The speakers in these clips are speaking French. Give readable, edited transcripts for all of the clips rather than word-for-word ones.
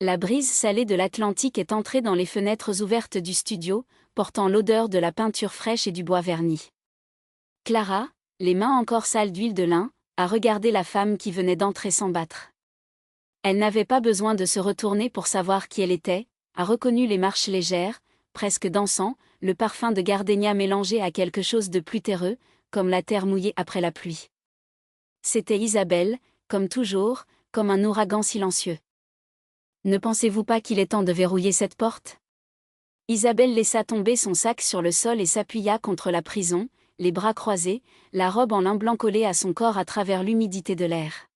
La brise salée de l'Atlantique est entrée dans les fenêtres ouvertes du studio, portant l'odeur de la peinture fraîche et du bois verni. Clara, les mains encore sales d'huile de lin, a regardé la femme qui venait d'entrer sans battre. Elle n'avait pas besoin de se retourner pour savoir qui elle était, a reconnu les marches légères, presque dansant, le parfum de gardénia mélangé à quelque chose de plus terreux, comme la terre mouillée après la pluie. C'était Isabelle, comme toujours, comme un ouragan silencieux. Ne pensez-vous pas qu'il est temps de verrouiller cette porte ? Isabelle laissa tomber son sac sur le sol et s'appuya contre la prison, les bras croisés, la robe en lin blanc collée à son corps à travers l'humidité de l'air.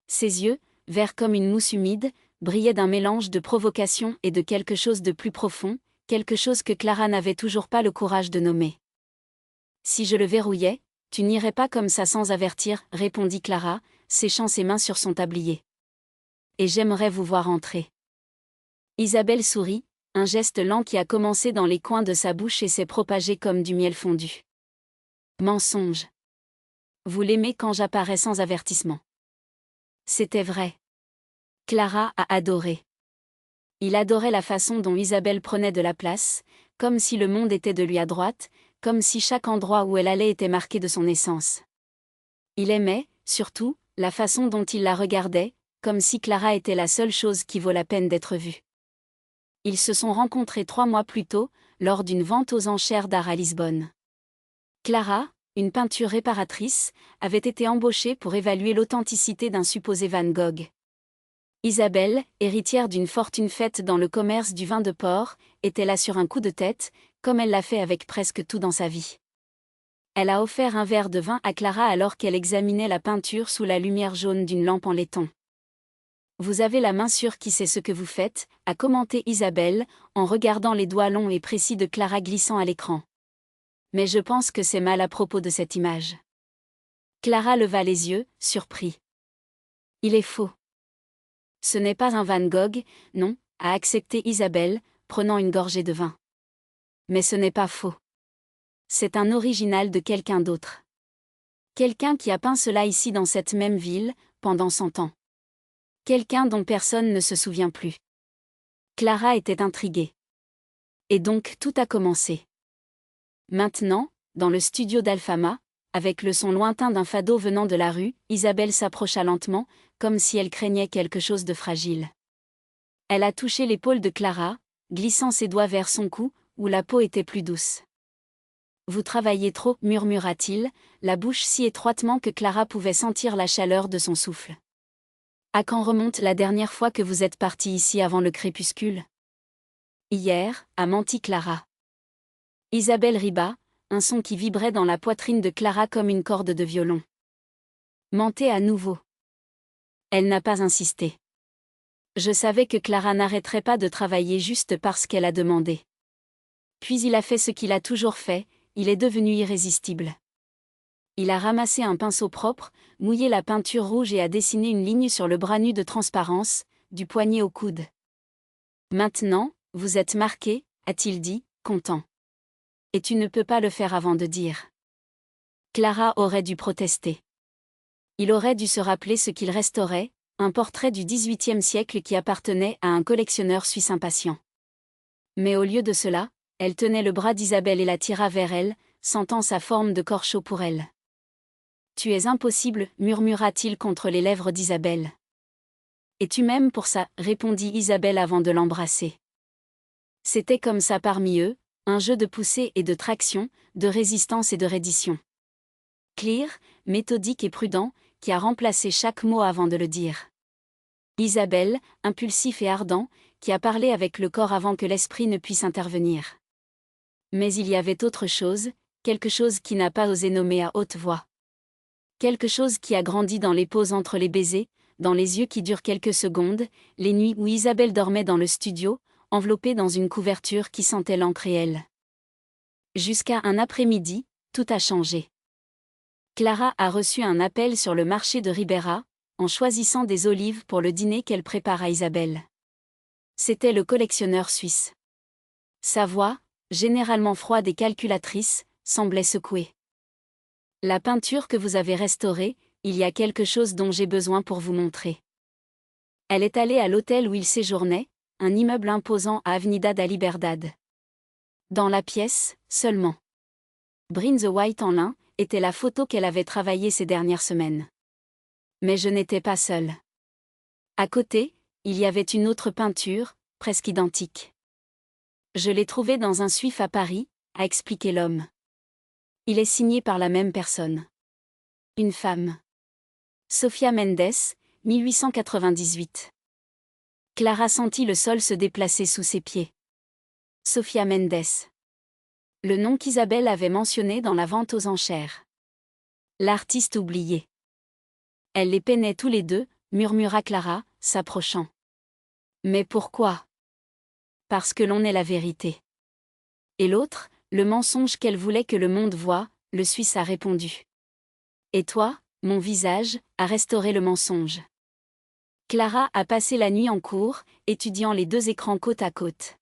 Ses yeux, verts comme une mousse humide, brillaient d'un mélange de provocation et de quelque chose de plus profond, quelque chose que Clara n'avait toujours pas le courage de nommer. « Si je le verrouillais, tu n'irais pas comme ça sans avertir, » répondit Clara, séchant ses mains sur son tablier. « Et j'aimerais vous voir entrer. » Isabelle sourit, un geste lent qui a commencé dans les coins de sa bouche et s'est propagé comme du miel fondu. Mensonge. Vous l'aimez quand j'apparais sans avertissement. C'était vrai. Clara a adoré. Il adorait la façon dont Isabelle prenait de la place, comme si le monde était de lui à droite, comme si chaque endroit où elle allait était marqué de son essence. Il aimait, surtout, la façon dont il la regardait, comme si Clara était la seule chose qui vaut la peine d'être vue. Ils se sont rencontrés 3 mois plus tôt, lors d'une vente aux enchères d'art à Lisbonne. Clara, une peinture réparatrice, avait été embauchée pour évaluer l'authenticité d'un supposé Van Gogh. Isabelle, héritière d'une fortune faite dans le commerce du vin de porc, était là sur un coup de tête, comme elle l'a fait avec presque tout dans sa vie. Elle a offert un verre de vin à Clara alors qu'elle examinait la peinture sous la lumière jaune d'une lampe en laiton. « Vous avez la main sûre qui sait ce que vous faites », a commenté Isabelle, en regardant les doigts longs et précis de Clara glissant à l'écran. « Mais je pense que c'est mal à propos de cette image. » Clara leva les yeux, surpris. « Il est faux. » « Ce n'est pas un Van Gogh, non, » a accepté Isabelle, prenant une gorgée de vin. « Mais ce n'est pas faux. C'est un original de quelqu'un d'autre. Quelqu'un qui a peint cela ici dans cette même ville, pendant 100 ans. Quelqu'un dont personne ne se souvient plus. » Clara était intriguée. Et donc tout a commencé. Maintenant, dans le studio d'Alfama, avec le son lointain d'un fado venant de la rue, Isabelle s'approcha lentement, comme si elle craignait quelque chose de fragile. Elle a touché l'épaule de Clara, glissant ses doigts vers son cou, où la peau était plus douce. « Vous travaillez trop, » murmura-t-il, la bouche si étroitement que Clara pouvait sentir la chaleur de son souffle. « À quand remonte la dernière fois que vous êtes partie ici avant le crépuscule ? » Hier, a menti Clara. Isabelle riba, un son qui vibrait dans la poitrine de Clara comme une corde de violon. Mentez à nouveau. Elle n'a pas insisté. Je savais que Clara n'arrêterait pas de travailler juste parce qu'elle a demandé. Puis il a fait ce qu'il a toujours fait, il est devenu irrésistible. Il a ramassé un pinceau propre, mouillé la peinture rouge et a dessiné une ligne sur le bras nu de transparence, du poignet au coude. Maintenant, vous êtes marqué, a-t-il dit, content. Et tu ne peux pas le faire avant de dire. Clara aurait dû protester. Il aurait dû se rappeler ce qu'il restaurait, un portrait du XVIIIe siècle qui appartenait à un collectionneur suisse impatient. Mais au lieu de cela, elle tenait le bras d'Isabelle et la tira vers elle, sentant sa forme de corps chaud pour elle. « Tu es impossible, » murmura-t-il contre les lèvres d'Isabelle. « Et tu m'aimes pour ça, » répondit Isabelle avant de l'embrasser. C'était comme ça parmi eux, un jeu de poussée et de traction, de résistance et de reddition. Clair, méthodique et prudent, qui a remplacé chaque mot avant de le dire. Isabelle, impulsif et ardent, qui a parlé avec le corps avant que l'esprit ne puisse intervenir. Mais il y avait autre chose, quelque chose qui n'a pas osé nommer à haute voix. Quelque chose qui a grandi dans les pauses entre les baisers, dans les yeux qui durent quelques secondes, les nuits où Isabelle dormait dans le studio, enveloppée dans une couverture qui sentait l'encre et elle. Jusqu'à un après-midi, tout a changé. Clara a reçu un appel sur le marché de Ribera, en choisissant des olives pour le dîner qu'elle prépare à Isabelle. C'était le collectionneur suisse. Sa voix, généralement froide et calculatrice, semblait secouée. La peinture que vous avez restaurée, il y a quelque chose dont j'ai besoin pour vous montrer. Elle est allée à l'hôtel où il séjournait, un immeuble imposant à Avenida da Liberdade. Dans la pièce, seulement. Bring the White en lin était la photo qu'elle avait travaillée ces dernières semaines. Mais je n'étais pas seule. À côté, il y avait une autre peinture, presque identique. Je l'ai trouvée dans un suif à Paris, a expliqué l'homme. Il est signé par la même personne. Une femme. Sofia Mendes, 1898. Clara sentit le sol se déplacer sous ses pieds. Sofia Mendes. Le nom qu'Isabelle avait mentionné dans la vente aux enchères. L'artiste oublié. Elle les peinait tous les deux, murmura Clara, s'approchant. Mais pourquoi? Parce que l'on est la vérité. Et l'autre, le mensonge qu'elle voulait que le monde voie, le Suisse a répondu. Et toi, mon visage, a restauré le mensonge. Clara a passé la nuit en cours, étudiant les deux écrans côte à côte.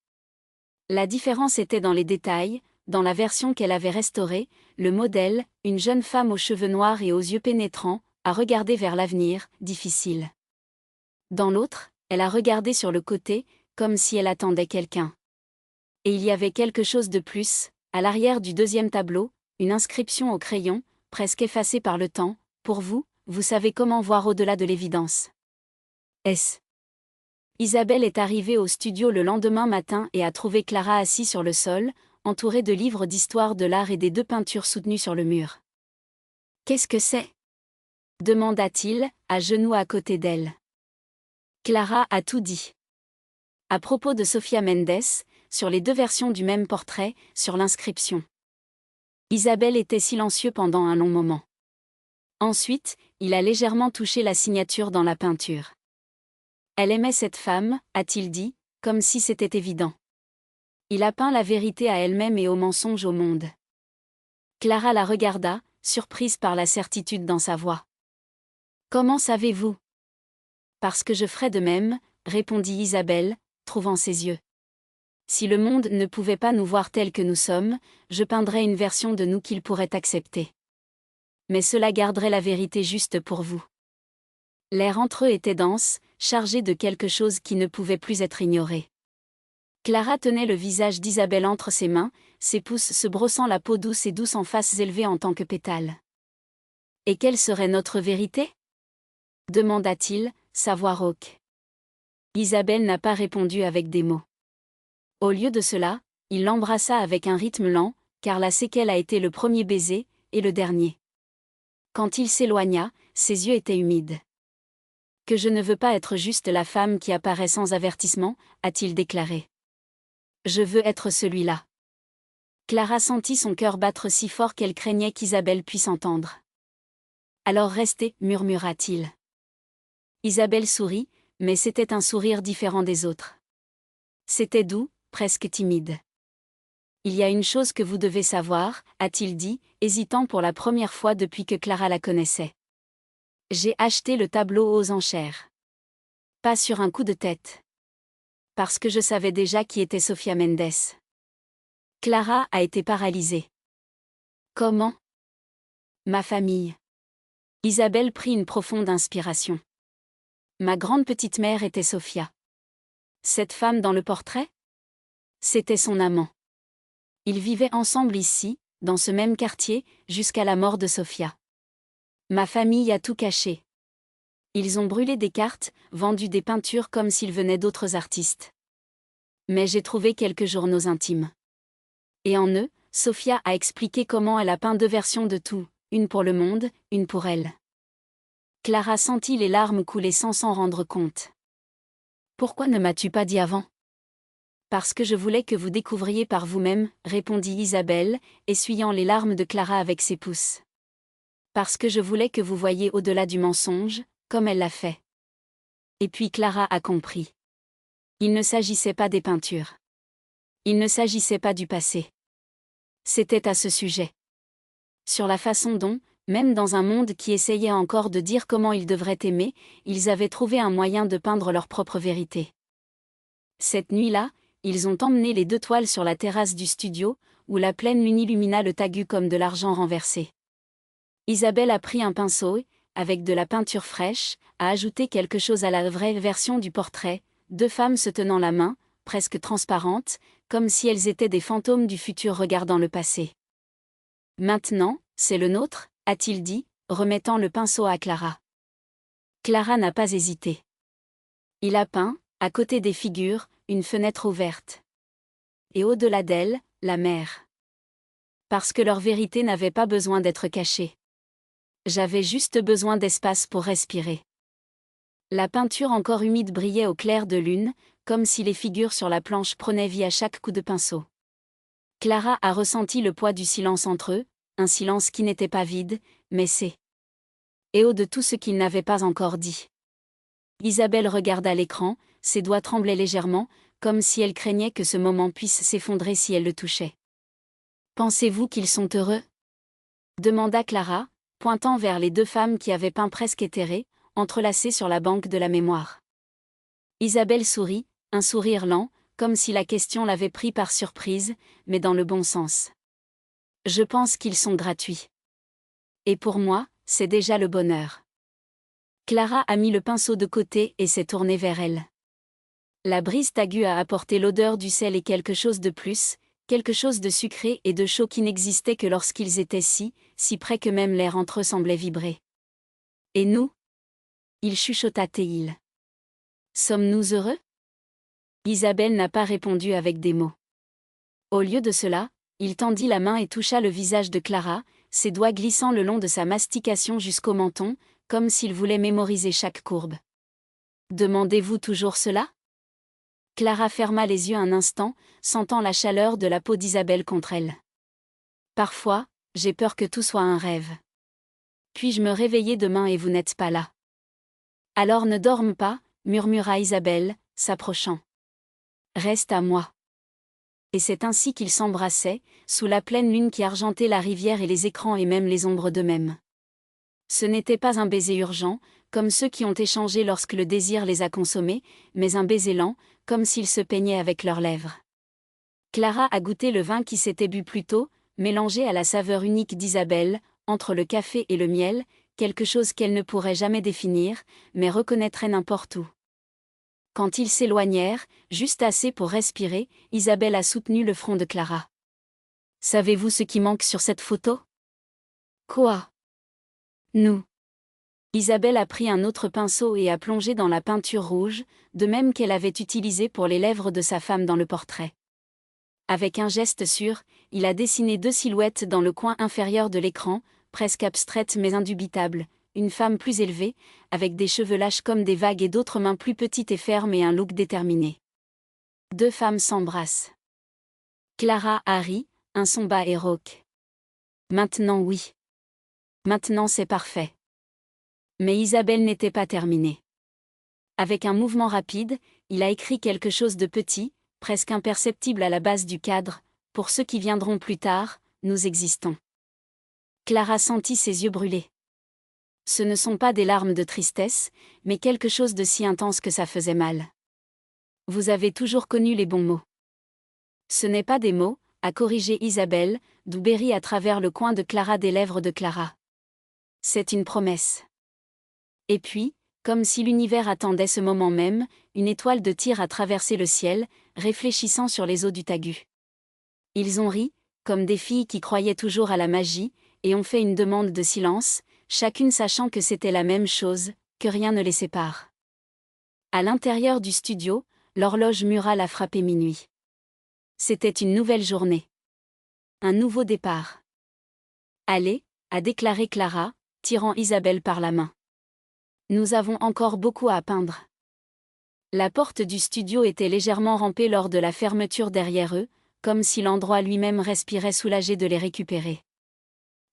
La différence était dans les détails. Dans la version qu'elle avait restaurée, le modèle, une jeune femme aux cheveux noirs et aux yeux pénétrants, a regardé vers l'avenir, difficile. Dans l'autre, elle a regardé sur le côté, comme si elle attendait quelqu'un. Et il y avait quelque chose de plus, à l'arrière du deuxième tableau, une inscription au crayon, presque effacée par le temps. Pour vous, vous savez comment voir au-delà de l'évidence. S. Isabelle est arrivée au studio le lendemain matin et a trouvé Clara assise sur le sol, entourée de livres d'histoire de l'art et des deux peintures soutenues sur le mur. « Qu'est-ce que c'est » demanda-t-il, à genoux à côté d'elle. Clara a tout dit. À propos de Sofia Mendes, sur les deux versions du même portrait, sur l'inscription. Isabelle était silencieuse pendant un long moment. Ensuite, il a légèrement touché la signature dans la peinture. Elle aimait cette femme, a-t-il dit, comme si c'était évident. Il a peint la vérité à elle-même et au mensonge au monde. Clara la regarda, surprise par la certitude dans sa voix. « Comment savez-vous » ? « Parce que je ferais de même, » répondit Isabelle, trouvant ses yeux. « Si le monde ne pouvait pas nous voir tels que nous sommes, je peindrais une version de nous qu'il pourrait accepter. Mais cela garderait la vérité juste pour vous. » L'air entre eux était dense, chargé de quelque chose qui ne pouvait plus être ignoré. Clara tenait le visage d'Isabelle entre ses mains, ses pouces se brossant la peau douce et douce en faces élevées en tant que pétales. « Et quelle serait notre vérité » demanda-t-il, sa voix rauque. Isabelle n'a pas répondu avec des mots. Au lieu de cela, il l'embrassa avec un rythme lent, car la séquelle a été le premier baiser, et le dernier. Quand il s'éloigna, ses yeux étaient humides. « Que je ne veux pas être juste la femme qui apparaît sans avertissement, a-t-il déclaré. Je veux être celui-là. Clara sentit son cœur battre si fort qu'elle craignait qu'Isabelle puisse entendre. Alors restez, murmura-t-il. Isabelle sourit, mais c'était un sourire différent des autres. C'était doux, presque timide. Il y a une chose que vous devez savoir, a-t-il dit, hésitant pour la première fois depuis que Clara la connaissait. J'ai acheté le tableau aux enchères. Pas sur un coup de tête. Parce que je savais déjà qui était Sofia Mendes. Clara a été paralysée. Comment ? Ma famille. Isabelle prit une profonde inspiration. Ma grande petite mère était Sofia. Cette femme dans le portrait ? C'était son amant. Ils vivaient ensemble ici, dans ce même quartier, jusqu'à la mort de Sofia. Ma famille a tout caché. Ils ont brûlé des cartes, vendu des peintures comme s'ils venaient d'autres artistes. Mais j'ai trouvé quelques journaux intimes. Et en eux, Sofia a expliqué comment elle a peint deux versions de tout, une pour le monde, une pour elle. Clara sentit les larmes couler sans s'en rendre compte. Pourquoi ne m'as-tu pas dit avant ? Parce que je voulais que vous découvriez par vous-même, répondit Isabelle, essuyant les larmes de Clara avec ses pouces. Parce que je voulais que vous voyiez au-delà du mensonge, comme elle l'a fait. Et puis Clara a compris. Il ne s'agissait pas des peintures. Il ne s'agissait pas du passé. C'était à ce sujet. Sur la façon dont, même dans un monde qui essayait encore de dire comment ils devraient aimer, ils avaient trouvé un moyen de peindre leur propre vérité. Cette nuit-là, ils ont emmené les deux toiles sur la terrasse du studio, où la pleine lune illumina le talus comme de l'argent renversé. Isabelle a pris un pinceau et, avec de la peinture fraîche, a ajouté quelque chose à la vraie version du portrait, deux femmes se tenant la main, presque transparentes, comme si elles étaient des fantômes du futur regardant le passé. Maintenant, c'est le nôtre, a-t-il dit, remettant le pinceau à Clara. Clara n'a pas hésité. Il a peint, à côté des figures, une fenêtre ouverte. Et au-delà d'elle, la mer. Parce que leur vérité n'avait pas besoin d'être cachée. J'avais juste besoin d'espace pour respirer. La peinture encore humide brillait au clair de lune, comme si les figures sur la planche prenaient vie à chaque coup de pinceau. Clara a ressenti le poids du silence entre eux, un silence qui n'était pas vide, mais c'est. Et de tout ce qu'il n'avait pas encore dit. Isabelle regarda l'écran, ses doigts tremblaient légèrement, comme si elle craignait que ce moment puisse s'effondrer si elle le touchait. « Pensez-vous qu'ils sont heureux ?» demanda Clara, pointant vers les deux femmes qui avaient peint presque éthérées, entrelacées sur la banque de la mémoire. Isabelle sourit, un sourire lent, comme si la question l'avait pris par surprise, mais dans le bon sens. « Je pense qu'ils sont gratuits. Et pour moi, c'est déjà le bonheur. » Clara a mis le pinceau de côté et s'est tournée vers elle. La brise tague a apporté l'odeur du sel et quelque chose de plus, quelque chose de sucré et de chaud qui n'existait que lorsqu'ils étaient si près que même l'air entre eux semblait vibrer. « Et nous ?» Il chuchota-t-il. « Sommes-nous heureux ?» Isabelle n'a pas répondu avec des mots. Au lieu de cela, il tendit la main et toucha le visage de Clara, ses doigts glissant le long de sa mastication jusqu'au menton, comme s'il voulait mémoriser chaque courbe. « Demandez-vous toujours cela ?» Clara ferma les yeux un instant, sentant la chaleur de la peau d'Isabelle contre elle. « Parfois, j'ai peur que tout soit un rêve. Puis-je me réveiller demain et vous n'êtes pas là ? » « Alors ne dorme pas, » murmura Isabelle, s'approchant. « Reste à moi. » Et c'est ainsi qu'ils s'embrassaient, sous la pleine lune qui argentait la rivière et les écrans et même les ombres d'eux-mêmes. Ce n'était pas un baiser urgent, comme ceux qui ont échangé lorsque le désir les a consommés, mais un baiser lent, comme s'ils se peignaient avec leurs lèvres. Clara a goûté le vin qui s'était bu plus tôt, mélangé à la saveur unique d'Isabelle, entre le café et le miel, quelque chose qu'elle ne pourrait jamais définir, mais reconnaîtrait n'importe où. Quand ils s'éloignèrent, juste assez pour respirer, Isabelle a soutenu le front de Clara. « Savez-vous ce qui manque sur cette photo ? » ?»« Quoi ? » ?»« Nous. » Isabelle a pris un autre pinceau et a plongé dans la peinture rouge, de même qu'elle avait utilisé pour les lèvres de sa femme dans le portrait. Avec un geste sûr, il a dessiné deux silhouettes dans le coin inférieur de l'écran, presque abstraites mais indubitables, une femme plus élevée, avec des cheveux lâches comme des vagues et d'autres mains plus petites et fermes et un look déterminé. Deux femmes s'embrassent. Clara a ri, un son bas et rauque. Maintenant oui. Maintenant c'est parfait. Mais Isabelle n'était pas terminée. Avec un mouvement rapide, il a écrit quelque chose de petit, presque imperceptible à la base du cadre. « Pour ceux qui viendront plus tard, nous existons. » Clara sentit ses yeux brûler. Ce ne sont pas des larmes de tristesse, mais quelque chose de si intense que ça faisait mal. Vous avez toujours connu les bons mots. Ce n'est pas des mots, a corrigé Isabelle, d'où berry à travers le coin de Clara des lèvres de Clara. C'est une promesse. Et puis, comme si l'univers attendait ce moment même, une étoile de tir a traversé le ciel, réfléchissant sur les eaux du Tagu. Ils ont ri, comme des filles qui croyaient toujours à la magie, et ont fait une demande de silence, chacune sachant que c'était la même chose, que rien ne les sépare. À l'intérieur du studio, l'horloge murale a frappé minuit. C'était une nouvelle journée. Un nouveau départ. Allez, a déclaré Clara, tirant Isabelle par la main. Nous avons encore beaucoup à peindre. La porte du studio était légèrement rampée lors de la fermeture derrière eux, comme si l'endroit lui-même respirait soulagé de les récupérer.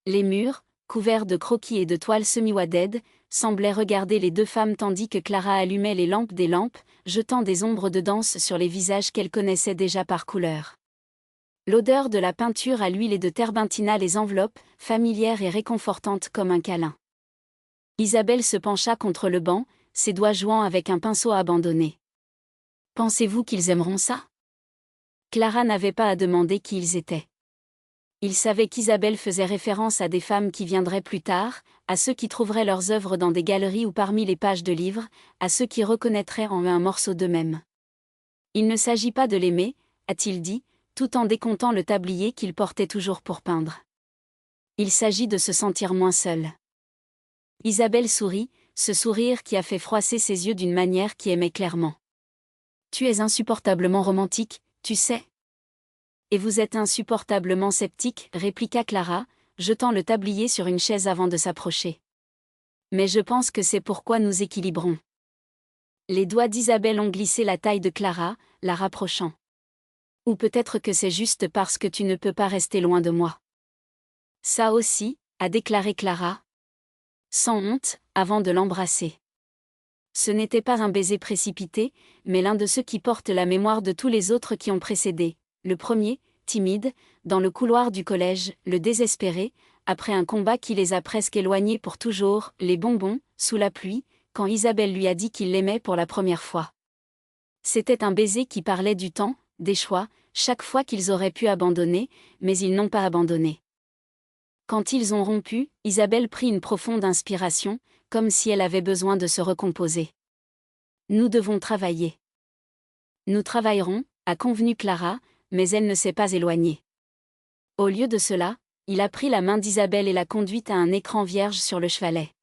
Les murs, couverts de croquis et de toiles semi-waded, semblaient regarder les deux femmes tandis que Clara allumait les lampes des lampes, jetant des ombres de danse sur les visages qu'elle connaissait déjà par couleur. L'odeur de la peinture à l'huile et de terbentina les enveloppe, familière et réconfortante comme un câlin. Isabelle se pencha contre le banc, ses doigts jouant avec un pinceau abandonné. « Pensez-vous qu'ils aimeront ça ?» Clara n'avait pas à demander qui ils étaient. Il savait qu'Isabelle faisait référence à des femmes qui viendraient plus tard, à ceux qui trouveraient leurs œuvres dans des galeries ou parmi les pages de livres, à ceux qui reconnaîtraient en eux un morceau d'eux-mêmes. Il ne s'agit pas de l'aimer, a-t-il dit, tout en décomptant le tablier qu'il portait toujours pour peindre. Il s'agit de se sentir moins seul. Isabelle sourit, ce sourire qui a fait froisser ses yeux d'une manière qui aimait clairement. Tu es insupportablement romantique, tu sais. Et vous êtes insupportablement sceptique, répliqua Clara, jetant le tablier sur une chaise avant de s'approcher. Mais je pense que c'est pourquoi nous équilibrons. Les doigts d'Isabelle ont glissé la taille de Clara, la rapprochant. Ou peut-être que c'est juste parce que tu ne peux pas rester loin de moi. Ça aussi, a déclaré Clara. Sans honte, avant de l'embrasser. Ce n'était pas un baiser précipité, mais l'un de ceux qui portent la mémoire de tous les autres qui ont précédé. Le premier, timide, dans le couloir du collège, le désespéré, après un combat qui les a presque éloignés pour toujours, les bonbons, sous la pluie, quand Isabelle lui a dit qu'il l'aimait pour la première fois. C'était un baiser qui parlait du temps, des choix, chaque fois qu'ils auraient pu abandonner, mais ils n'ont pas abandonné. Quand ils ont rompu, Isabelle prit une profonde inspiration, comme si elle avait besoin de se recomposer. Nous devons travailler. Nous travaillerons, a convenu Clara, mais elle ne s'est pas éloignée. Au lieu de cela, il a pris la main d'Isabelle et l'a conduite à un écran vierge sur le chevalet.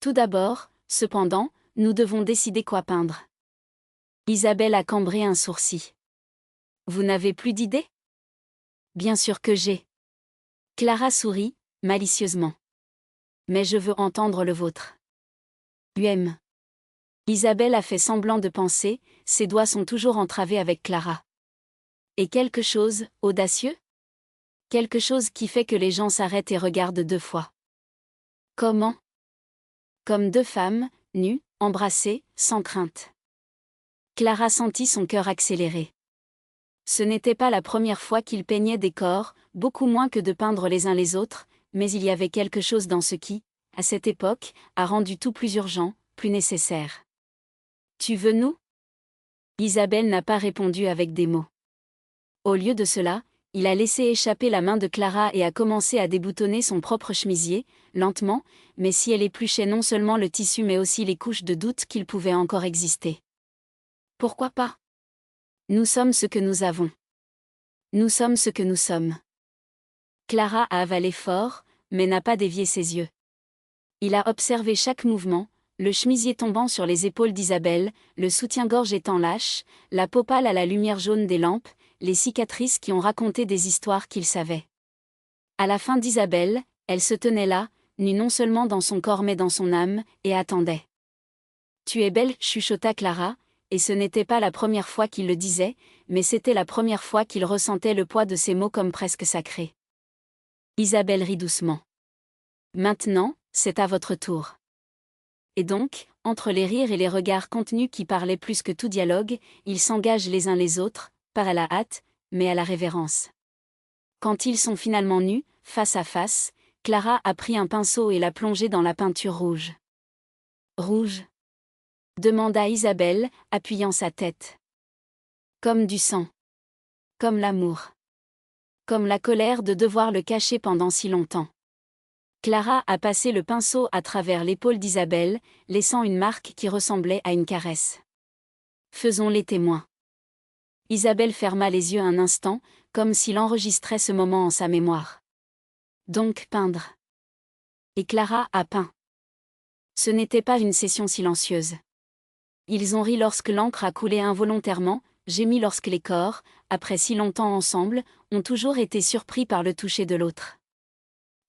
Tout d'abord, cependant, nous devons décider quoi peindre. Isabelle a cambré un sourcil. Vous n'avez plus d'idée ? Bien sûr que j'ai. Clara sourit, malicieusement. Mais je veux entendre le vôtre. UM. Isabelle a fait semblant de penser, ses doigts sont toujours entravés avec Clara. Et quelque chose, audacieux ? Quelque chose qui fait que les gens s'arrêtent et regardent 2 fois. Comment ? Comme 2 femmes, nues, embrassées, sans crainte. Clara sentit son cœur accélérer. Ce n'était pas la première fois qu'il peignait des corps, beaucoup moins que de peindre les uns les autres, mais il y avait quelque chose dans ce qui, à cette époque, a rendu tout plus urgent, plus nécessaire. Tu veux nous ? Isabelle n'a pas répondu avec des mots. Au lieu de cela, il a laissé échapper la main de Clara et a commencé à déboutonner son propre chemisier, lentement, mais si elle épluchait non seulement le tissu mais aussi les couches de doute qu'il pouvait encore exister. Pourquoi pas ? Nous sommes ce que nous avons. Nous sommes ce que nous sommes. Clara a avalé fort, mais n'a pas dévié ses yeux. Il a observé chaque mouvement, le chemisier tombant sur les épaules d'Isabelle, le soutien-gorge étant lâche, la peau pâle à la lumière jaune des lampes, les cicatrices qui ont raconté des histoires qu'il savait. À la fin d'Isabelle, elle se tenait là, nue non seulement dans son corps mais dans son âme, et attendait. Tu es belle, chuchota Clara, et ce n'était pas la première fois qu'il le disait, mais c'était la première fois qu'il ressentait le poids de ces mots comme presque sacrés. Isabelle rit doucement. Maintenant, c'est à votre tour. Et donc, entre les rires et les regards contenus qui parlaient plus que tout dialogue, ils s'engagent les uns les autres, pas à la hâte, mais à la révérence. Quand ils sont finalement nus, face à face, Clara a pris un pinceau et l'a plongé dans la peinture rouge. Rouge ? Demanda Isabelle, appuyant sa tête. Comme du sang. Comme l'amour. Comme la colère de devoir le cacher pendant si longtemps. Clara a passé le pinceau à travers l'épaule d'Isabelle, laissant une marque qui ressemblait à une caresse. Faisons-les témoins. Isabelle ferma les yeux un instant, comme s'il enregistrait ce moment en sa mémoire. Donc peindre. Et Clara a peint. Ce n'était pas une session silencieuse. Ils ont ri lorsque l'encre a coulé involontairement, gémi lorsque les corps, après si longtemps ensemble, ont toujours été surpris par le toucher de l'autre.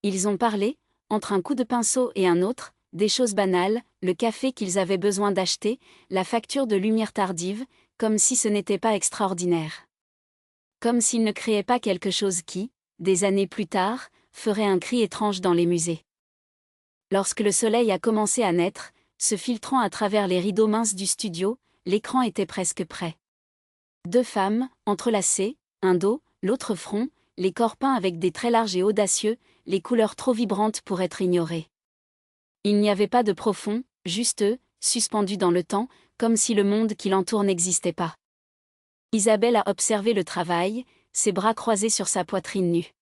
Ils ont parlé, entre un coup de pinceau et un autre, des choses banales, le café qu'ils avaient besoin d'acheter, la facture de lumière tardive, comme si ce n'était pas extraordinaire. Comme s'ils ne créaient pas quelque chose qui, des années plus tard, ferait un cri étrange dans les musées. Lorsque le soleil a commencé à naître, se filtrant à travers les rideaux minces du studio, l'écran était presque prêt. 2 femmes, entrelacées, un dos, l'autre front, les corps peints avec des traits larges et audacieux, les couleurs trop vibrantes pour être ignorées. Il n'y avait pas de profond, juste eux, suspendus dans le temps, comme si le monde qui l'entoure n'existait pas. Isabelle a observé le travail, ses bras croisés sur sa poitrine nue.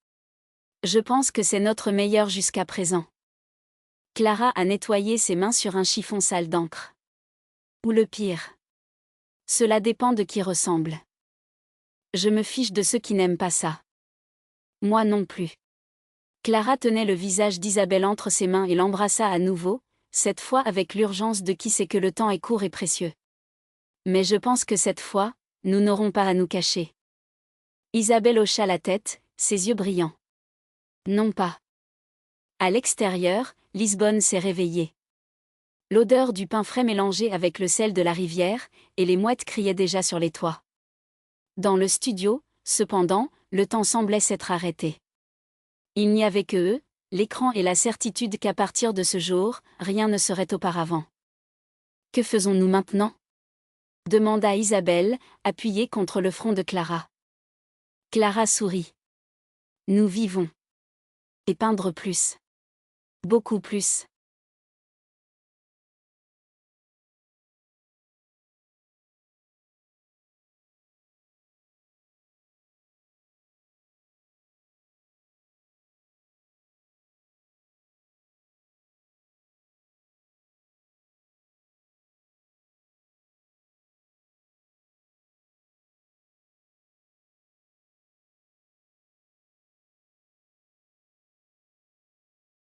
Je pense que c'est notre meilleur jusqu'à présent. Clara a nettoyé ses mains sur un chiffon sale d'encre. Ou le pire. Cela dépend de qui ressemble. Je me fiche de ceux qui n'aiment pas ça. Moi non plus. Clara tenait le visage d'Isabelle entre ses mains et l'embrassa à nouveau, cette fois avec l'urgence de qui sait que le temps est court et précieux. Mais je pense que cette fois, nous n'aurons pas à nous cacher. Isabelle hocha la tête, ses yeux brillants. Non pas. À l'extérieur, Lisbonne s'est réveillée. L'odeur du pain frais mélangée avec le sel de la rivière, et les mouettes criaient déjà sur les toits. Dans le studio, cependant, le temps semblait s'être arrêté. Il n'y avait que eux, l'écran et la certitude qu'à partir de ce jour, rien ne serait auparavant. Que faisons-nous maintenant ? Demanda Isabelle, appuyée contre le front de Clara. Clara sourit. Nous vivons. Et peindre plus. Beaucoup plus.